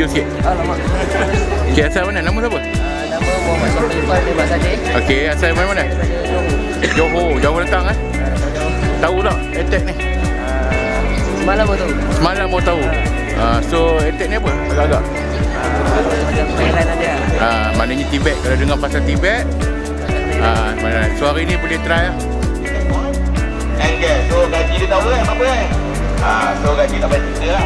review sikit. Alamak. Okay, asal mana? Nama siapa? Nama Muhammad Sofifan bin Basadi. Okay, asal mana? Johor. Johor datang kan? Tahu tak attack ni? Semalam baru tahu. Semalam mau tahu. So attack ni apa? Agak-agak. Thailand ada. Maknanya Tibet. Kalau dengar pasal Tibet, mana? So hari ni boleh try lah. Okay, so gaji dia tahu kan apa kan? So gaji tak payah cerita lah.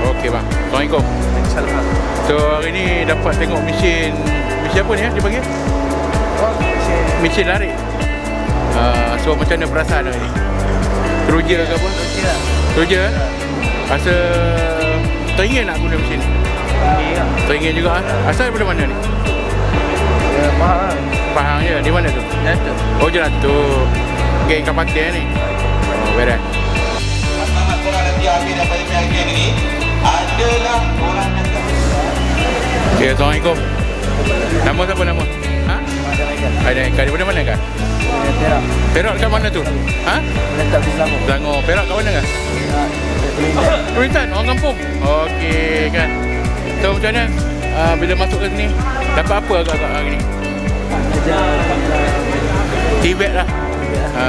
Okey bang. Assalamualaikum. So hari ni dapat tengok mesin apa ni dia panggil? Mesin lari. So macam mana perasaan hari ni? Teruja ke apa? Teruja. Rasa teringin nak guna mesin ni? Teringin juga ah. Asal daripada mana ni? Pahang. Pahang je. Di mana tu? Datuk. Oh Jelatuk. Geng Kapatir ni. Oh beres. Selamat korang nanti ambil daripada pihak geng ni adalah korang yang Okay, Assalamualaikum. Nama siapa nama? Ha? Ada Eka. Daripada mana kan? Perak. Perak kat mana tu? Ha? Letak di Selangor. Selangor. Perak kat mana kan? Kulintan, orang kampung. Okey kan. So macam mana? Bila masuk ke sini, dapat apa agak-agak hari ni? Tibet lah.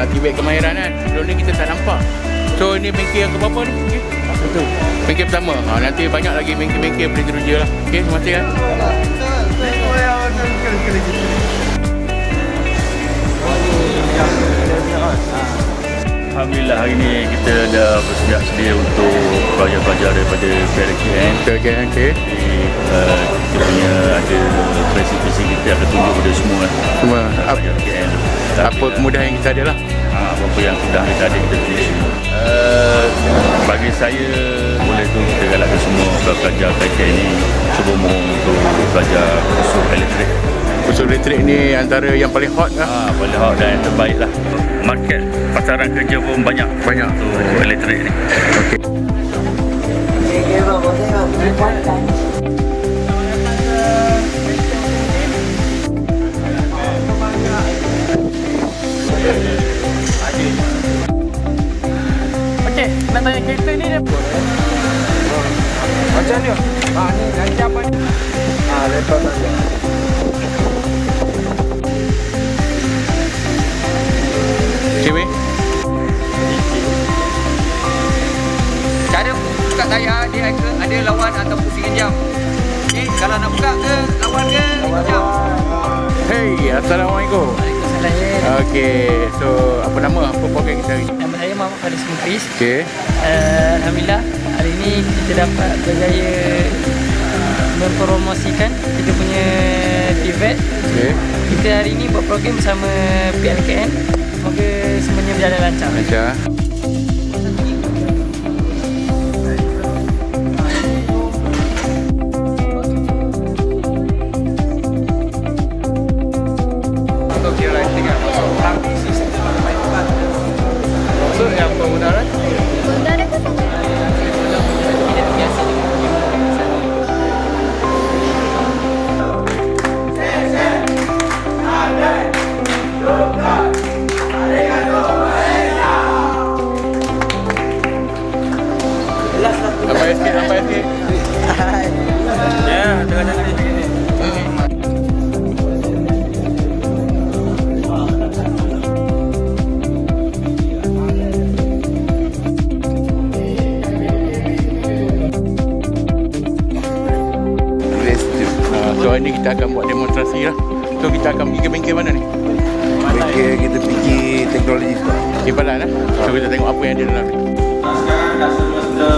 Tibet kemahiran kan. Sebelum ni kita tak nampak. So ni bengkel yang keberapa ni? Okay. Betul. Bengkel pertama. Nanti banyak lagi bengkel-bengkel boleh teruja lah. Okey, terima kasih kan. Alhamdulillah hari ni kita dah bersedia sedia untuk pelajar-pelajar daripada PLKN. Okey. Jadi kita punya ada presentasi kita akan tunjuk kepada semua Semua pelajar PLKN. apa kemudahan yang kita ada lah. Apa yang sudah kita ada kita tulis. Bagi saya boleh tu kita galakkan semua pelajar PLKN ni cuba mohon untuk belajar usul elektrik. Usul elektrik ni antara yang paling hot lah. Paling hot dan yang terbaik lah. Market pasaran kerja pun banyak untuk elektrik ni. Okey. Okey, nak tanya kereta ni dia. Macam ni. Ni nanti apa ni? Lepas saja. Cewek? Cara buka tayar dia ada lawan atau pusing jam. Okey, kalau nak buka ke lawan ke jam. Hey, Assalamualaikum. Waalaikumsalam. Okey, so apa nama? Apa program kita hari ni? Nama saya Muhammad Faris Mukris. Okey. Alhamdulillah hari ini kita dapat berjaya mempromosikan kita punya Tibet. Okey. Kita hari ini buat program bersama PLKN. Semoga semuanya berjalan lancar. Macam so yang penggunaan Lampai sikit. Ya, tengah jalan ni. So hari ni kita akan buat demonstrasi lah. So kita akan pergi ke bengkel mana ni? Bengkel kita pergi teknologi sekolah. Kibalan lah. So kita tengok apa yang ada dalam ni. sekarang dah semesta